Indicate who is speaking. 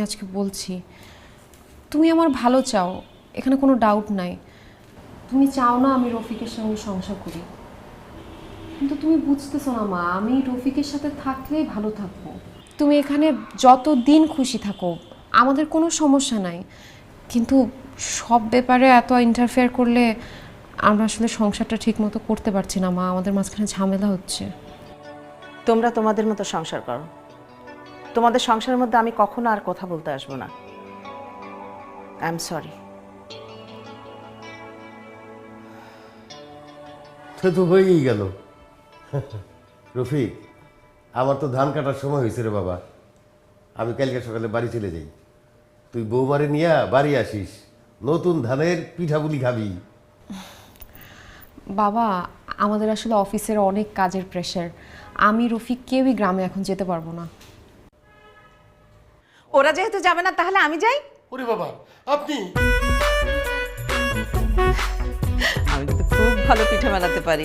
Speaker 1: আজকে বলছি তুমি আমার ভালো চাও, এখানে কোনো ডাউট নাই। তুমি চাও না আমি রফিকের সঙ্গে সংসার করি, কিন্তু তুমি বুঝতেছো না মা, আমি রফিকের সাথে থাকলেই ভালো থাকবো। তুমি এখানে যত দিন খুশি থাকো, আমাদের কোনো সমস্যা নাই, কিন্তু সব ব্যাপারে এত ইন্টারফেয়ার করলে আমরা আসলে সংসারটা ঠিক মতো করতে পারছি না মা, আমাদের মাঝখানে ঝামেলা হচ্ছে।
Speaker 2: তোমরা তোমাদের মতো সংসার করো, তোমাদের সংসারের মধ্যে আমি কখনো আর কথা বলতে আসবো না। I am sorry.
Speaker 3: তো হয়েই গেল। রফিক, আমার তো ধান কাটার সময় হয়েছে রে বাবা, আমি কালকে সকালে বাড়ি চলে যাই। তুই বৌমারে নিয়ে বাড়ি আসিস, নতুন ধানের পিঠাপুলি খাবি।
Speaker 1: বাবা, আমাদের আসলে অফিসের অনেক কাজের প্রেশার, আমি রফিক কেউই গ্রামে এখন যেতে পারবো না।
Speaker 2: ওরা যেহেতু যাবে না তাহলে আমি যাই।
Speaker 3: ওরে বাবা, আপনি?
Speaker 2: আমি কিন্তু খুব ভালো পিঠা বানাতে পারি।